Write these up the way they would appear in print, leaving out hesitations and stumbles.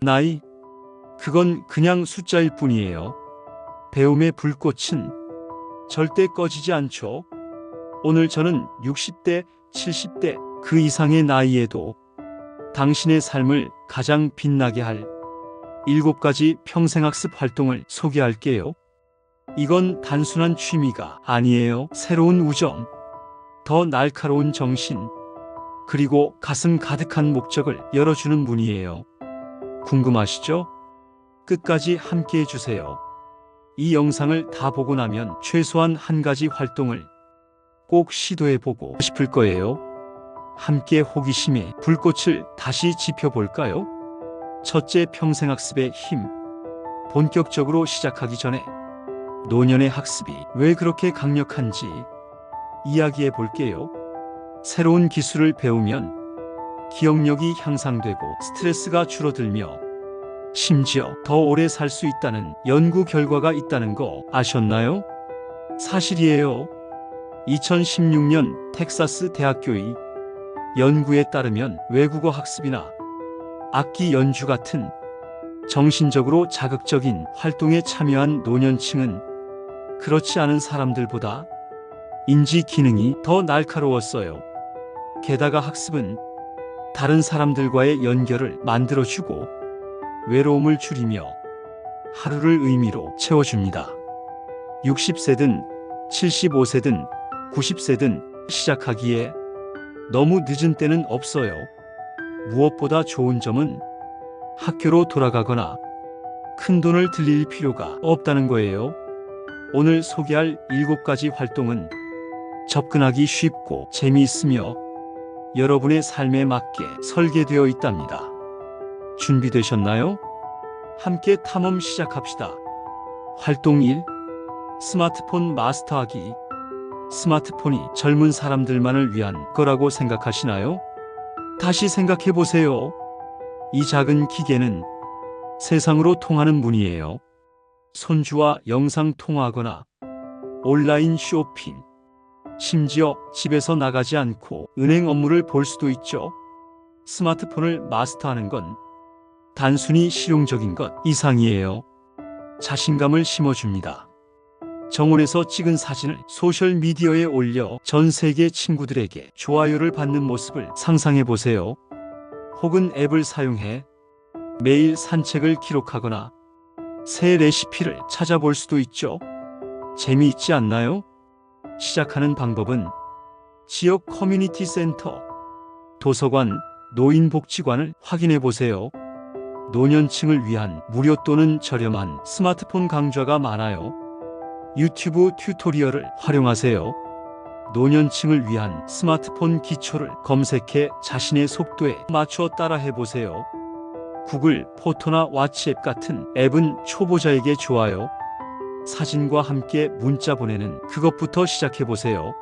나이? 그건 그냥 숫자일 뿐이에요. 배움의 불꽃은 절대 꺼지지 않죠. 오늘 저는 60대, 70대 그 이상의 나이에도 당신의 삶을 가장 빛나게 할 7가지 평생학습 활동을 소개할게요. 이건 단순한 취미가 아니에요. 새로운 우정, 더 날카로운 정신, 그리고 가슴 가득한 목적을 열어주는 문이에요. 궁금하시죠? 끝까지 함께 해주세요. 이 영상을 다 보고 나면 최소한 한 가지 활동을 꼭 시도해보고 싶을 거예요. 함께 호기심의 불꽃을 다시 지펴볼까요? 첫째, 평생학습의 힘. 본격적으로 시작하기 전에 노년의 학습이 왜 그렇게 강력한지 이야기해 볼게요. 새로운 기술을 배우면 기억력이 향상되고 스트레스가 줄어들며 심지어 더 오래 살 수 있다는 연구 결과가 있다는 거 아셨나요? 사실이에요. 2016년 텍사스 대학교의 연구에 따르면 외국어 학습이나 악기 연주 같은 정신적으로 자극적인 활동에 참여한 노년층은 그렇지 않은 사람들보다 인지 기능이 더 날카로웠어요. 게다가 학습은 다른 사람들과의 연결을 만들어주고 외로움을 줄이며 하루를 의미로 채워줍니다. 60세든 75세든 90세든 시작하기에 너무 늦은 때는 없어요. 무엇보다 좋은 점은 학교로 돌아가거나 큰 돈을 들일 필요가 없다는 거예요. 오늘 소개할 7가지 활동은 접근하기 쉽고 재미있으며 여러분의 삶에 맞게 설계되어 있답니다. 준비되셨나요? 함께 탐험 시작합시다. 활동 1. 스마트폰 마스터하기. 스마트폰이 젊은 사람들만을 위한 거라고 생각하시나요? 다시 생각해 보세요. 이 작은 기계는 세상으로 통하는 문이에요. 손주와 영상 통화하거나 온라인 쇼핑, 심지어 집에서 나가지 않고 은행 업무를 볼 수도 있죠. 스마트폰을 마스터하는 건 단순히 실용적인 것 이상이에요. 자신감을 심어줍니다. 정원에서 찍은 사진을 소셜미디어에 올려 전 세계 친구들에게 좋아요를 받는 모습을 상상해 보세요. 혹은 앱을 사용해 매일 산책을 기록하거나 새 레시피를 찾아볼 수도 있죠. 재미있지 않나요? 시작하는 방법은 지역 커뮤니티 센터, 도서관, 노인복지관을 확인해 보세요. 노년층을 위한 무료 또는 저렴한 스마트폰 강좌가 많아요. 유튜브 튜토리얼을 활용하세요. 노년층을 위한 스마트폰 기초를 검색해 자신의 속도에 맞춰 따라해 보세요. 구글 포토나 왓츠앱 같은 앱은 초보자에게 좋아요. 사진과 함께 문자 보내는 그것부터 시작해 보세요.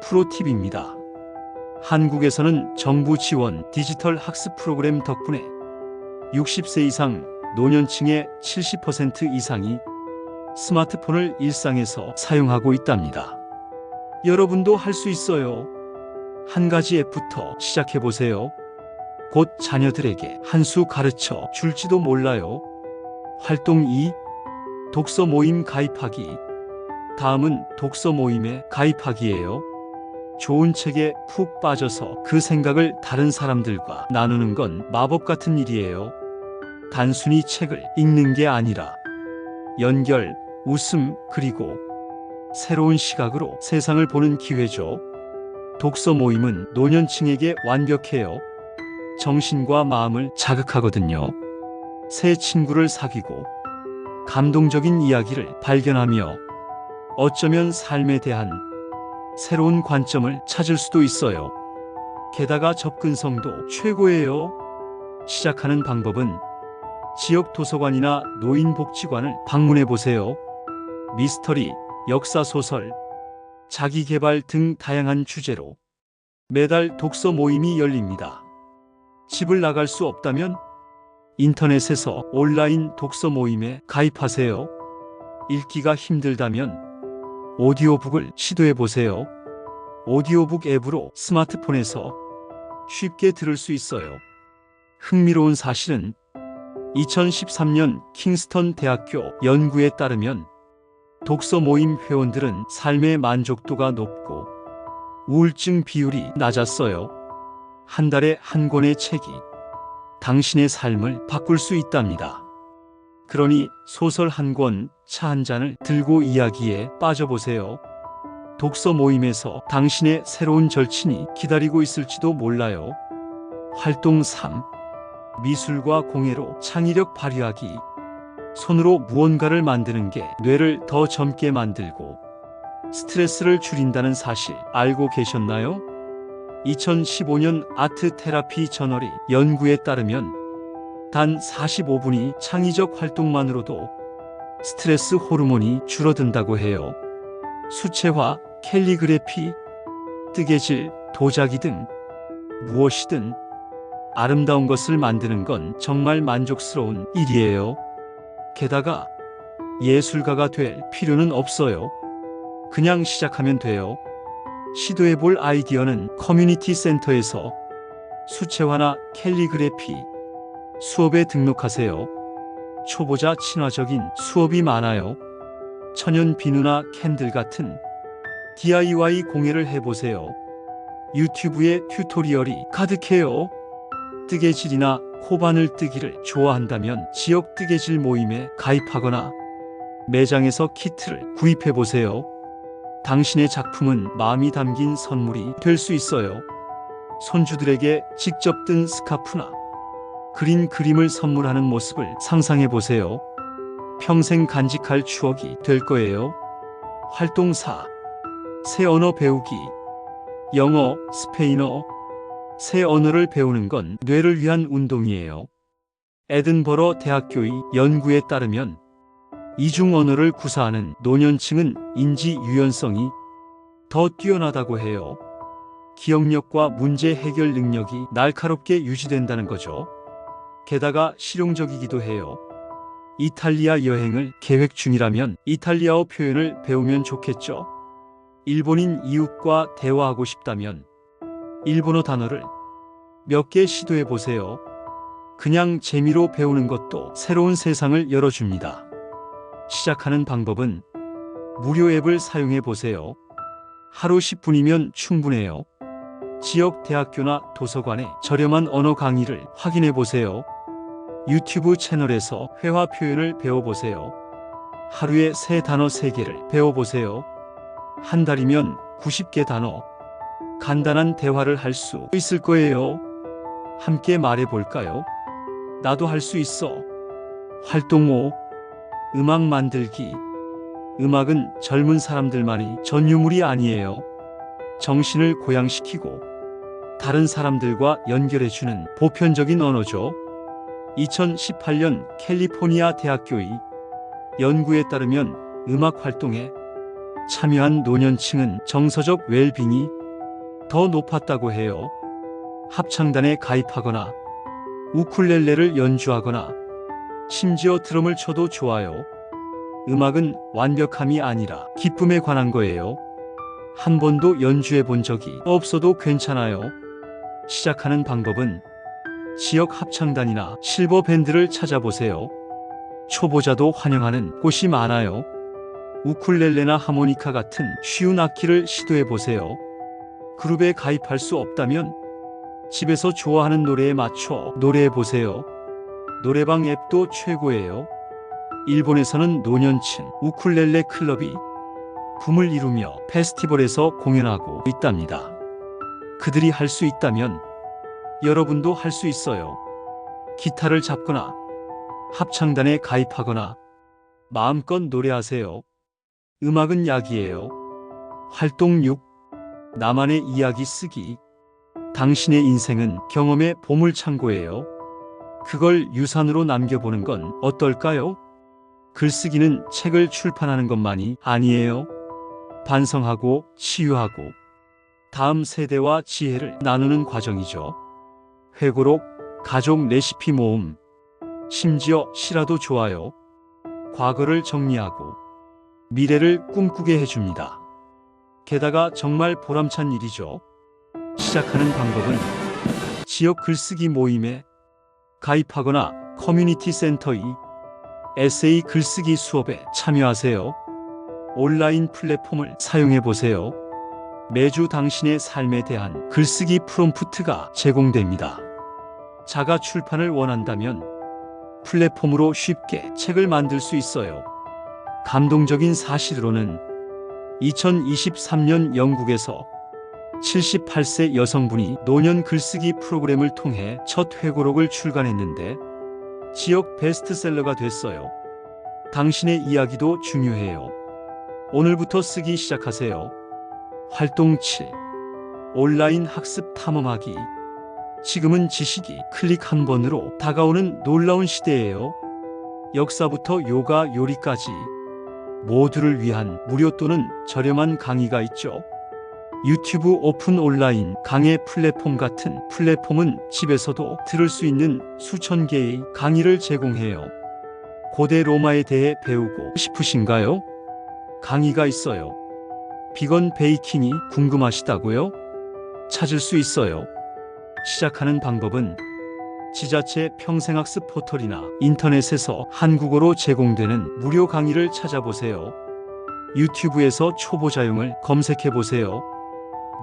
프로팁입니다. 한국에서는 정부 지원 디지털 학습 프로그램 덕분에 60세 이상 노년층의 70% 이상이 스마트폰을 일상에서 사용하고 있답니다. 여러분도 할 수 있어요. 한 가지 앱부터 시작해 보세요. 곧 자녀들에게 한 수 가르쳐 줄지도 몰라요. 활동 2. 독서 모임 가입하기. 다음은 독서 모임에 가입하기예요. 좋은 책에 푹 빠져서 그 생각을 다른 사람들과 나누는 건 마법 같은 일이에요. 단순히 책을 읽는 게 아니라 연결, 웃음, 그리고 새로운 시각으로 세상을 보는 기회죠. 독서 모임은 노년층에게 완벽해요. 정신과 마음을 자극하거든요. 새 친구를 사귀고 감동적인 이야기를 발견하며 어쩌면 삶에 대한 새로운 관점을 찾을 수도 있어요. 게다가 접근성도 최고예요. 시작하는 방법은 지역 도서관이나 노인복지관을 방문해 보세요. 미스터리, 역사소설, 자기계발 등 다양한 주제로 매달 독서 모임이 열립니다. 집을 나갈 수 없다면 인터넷에서 온라인 독서 모임에 가입하세요. 읽기가 힘들다면 오디오북을 시도해 보세요. 오디오북 앱으로 스마트폰에서 쉽게 들을 수 있어요. 흥미로운 사실은 2013년 킹스턴 대학교 연구에 따르면 독서 모임 회원들은 삶의 만족도가 높고 우울증 비율이 낮았어요. 한 달에 한 권의 책이 당신의 삶을 바꿀 수 있답니다. 그러니 소설 한 권, 차 한 잔을 들고 이야기에 빠져보세요. 독서 모임에서 당신의 새로운 절친이 기다리고 있을지도 몰라요. 활동 3. 미술과 공예로 창의력 발휘하기. 손으로 무언가를 만드는 게 뇌를 더 젊게 만들고 스트레스를 줄인다는 사실 알고 계셨나요? 2015년 아트 테라피 저널의 연구에 따르면 단 45분이 창의적 활동만으로도 스트레스 호르몬이 줄어든다고 해요. 수채화, 캘리그래피, 뜨개질, 도자기 등 무엇이든 아름다운 것을 만드는 건 정말 만족스러운 일이에요. 게다가 예술가가 될 필요는 없어요. 그냥 시작하면 돼요. 시도해볼 아이디어는 커뮤니티 센터에서 수채화나 캘리그래피 수업에 등록하세요. 초보자 친화적인 수업이 많아요. 천연 비누나 캔들 같은 DIY 공예를 해보세요. 유튜브에 튜토리얼이 가득해요. 뜨개질이나 코바늘 뜨기를 좋아한다면 지역 뜨개질 모임에 가입하거나 매장에서 키트를 구입해보세요. 당신의 작품은 마음이 담긴 선물이 될 수 있어요. 손주들에게 직접 뜬 스카프나 그린 그림을 선물하는 모습을 상상해보세요. 평생 간직할 추억이 될 거예요. 활동 4. 새 언어 배우기. 영어, 스페인어, 새 언어를 배우는 건 뇌를 위한 운동이에요. 에든버러 대학교의 연구에 따르면 이중 언어를 구사하는 노년층은 인지 유연성이 더 뛰어나다고 해요. 기억력과 문제 해결 능력이 날카롭게 유지된다는 거죠. 게다가 실용적이기도 해요. 이탈리아 여행을 계획 중이라면 이탈리아어 표현을 배우면 좋겠죠. 일본인 이웃과 대화하고 싶다면 일본어 단어를 몇 개 시도해 보세요. 그냥 재미로 배우는 것도 새로운 세상을 열어줍니다. 시작하는 방법은 무료 앱을 사용해 보세요. 하루 10분이면 충분해요. 지역 대학교나 도서관의 저렴한 언어 강의를 확인해 보세요. 유튜브 채널에서 회화 표현을 배워보세요. 하루에 새 단어 3개를 배워보세요. 한 달이면 90개 단어. 간단한 대화를 할 수 있을 거예요. 함께 말해볼까요? 나도 할 수 있어. 활동 5. 음악 만들기. 음악은 젊은 사람들만이 전유물이 아니에요. 정신을 고양시키고 다른 사람들과 연결해주는 보편적인 언어죠. 2018년 캘리포니아 대학교의 연구에 따르면 음악 활동에 참여한 노년층은 정서적 웰빙이 더 높았다고 해요. 합창단에 가입하거나 우쿨렐레를 연주하거나 심지어 드럼을 쳐도 좋아요. 음악은 완벽함이 아니라 기쁨에 관한 거예요. 한 번도 연주해 본 적이 없어도 괜찮아요. 시작하는 방법은 지역 합창단이나 실버 밴드를 찾아보세요. 초보자도 환영하는 곳이 많아요. 우쿨렐레나 하모니카 같은 쉬운 악기를 시도해 보세요. 그룹에 가입할 수 없다면 집에서 좋아하는 노래에 맞춰 노래해 보세요. 노래방 앱도 최고예요. 일본에서는 노년층 우쿨렐레 클럽이 붐을 이루며 페스티벌에서 공연하고 있답니다. 그들이 할 수 있다면 여러분도 할 수 있어요. 기타를 잡거나 합창단에 가입하거나 마음껏 노래하세요. 음악은 약이에요. 활동 6. 나만의 이야기 쓰기. 당신의 인생은 경험의 보물창고예요. 그걸 유산으로 남겨보는 건 어떨까요? 글쓰기는 책을 출판하는 것만이 아니에요. 반성하고 치유하고 다음 세대와 지혜를 나누는 과정이죠. 회고록, 가족 레시피 모음, 심지어 시라도 좋아요. 과거를 정리하고 미래를 꿈꾸게 해줍니다. 게다가 정말 보람찬 일이죠. 시작하는 방법은 지역 글쓰기 모임에 가입하거나 커뮤니티 센터의 에세이 글쓰기 수업에 참여하세요. 온라인 플랫폼을 사용해 보세요. 매주 당신의 삶에 대한 글쓰기 프롬프트가 제공됩니다. 자가 출판을 원한다면 플랫폼으로 쉽게 책을 만들 수 있어요. 감동적인 사실으로는 2023년 영국에서 78세 여성분이 노년 글쓰기 프로그램을 통해 첫 회고록을 출간했는데 지역 베스트셀러가 됐어요. 당신의 이야기도 중요해요. 오늘부터 쓰기 시작하세요. 활동 7. 온라인 학습 탐험하기. 지금은 지식이 클릭 한 번으로 다가오는 놀라운 시대예요. 역사부터 요가 요리까지 모두를 위한 무료 또는 저렴한 강의가 있죠. 유튜브 오픈 온라인 강의 플랫폼 같은 플랫폼은 집에서도 들을 수 있는 수천 개의 강의를 제공해요. 고대 로마에 대해 배우고 싶으신가요? 강의가 있어요. 비건 베이킹이 궁금하시다고요? 찾을 수 있어요. 시작하는 방법은 지자체 평생학습 포털이나 인터넷에서 한국어로 제공되는 무료 강의를 찾아보세요. 유튜브에서 초보자용을 검색해보세요.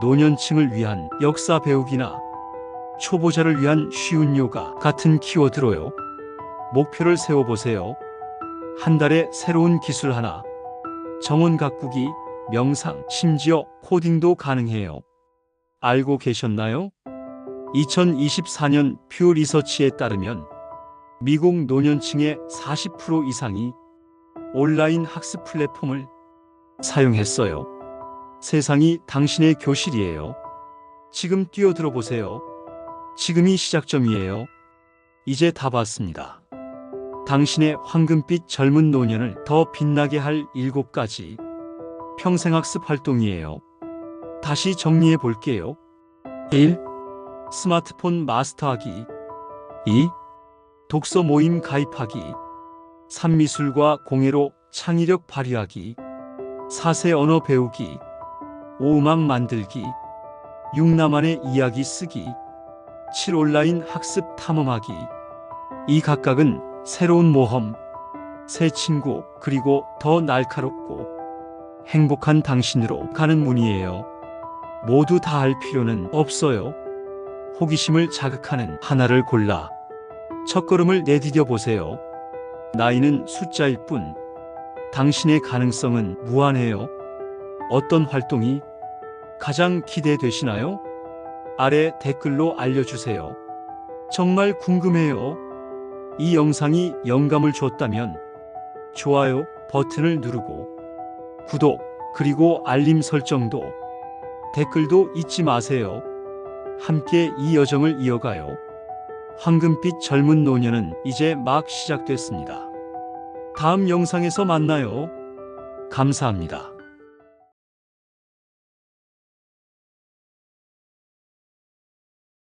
노년층을 위한 역사 배우기나 초보자를 위한 쉬운 요가 같은 키워드로요. 목표를 세워보세요. 한 달에 새로운 기술 하나, 정원 가꾸기, 명상, 심지어 코딩도 가능해요. 알고 계셨나요? 2024년 퓨 리서치에 따르면 미국 노년층의 40% 이상이 온라인 학습 플랫폼을 사용했어요. 세상이 당신의 교실이에요. 지금 뛰어들어 보세요. 지금이 시작점이에요. 이제 다 봤습니다. 당신의 황금빛 젊은 노년을 더 빛나게 할 7가지 평생학습 활동이에요. 다시 정리해 볼게요. 1. 스마트폰 마스터하기. 2. 독서 모임 가입하기. 3. 미술과 공예로 창의력 발휘하기. 4. 언어 배우기. 5. 음악 만들기. 6. 나만의 이야기 쓰기. 7. 온라인 학습 탐험하기. 이 각각은 새로운 모험, 새 친구, 그리고 더 날카롭고 행복한 당신으로 가는 문이에요. 모두 다 할 필요는 없어요. 호기심을 자극하는 하나를 골라 첫걸음을 내디뎌 보세요. 나이는 숫자일 뿐 당신의 가능성은 무한해요. 어떤 활동이 가장 기대되시나요? 아래 댓글로 알려주세요. 정말 궁금해요. 이 영상이 영감을 줬다면 좋아요 버튼을 누르고 구독 그리고 알림 설정도 댓글도 잊지 마세요. 함께 이 여정을 이어가요. 황금빛 젊은 노년은 이제 막 시작됐습니다. 다음 영상에서 만나요. 감사합니다.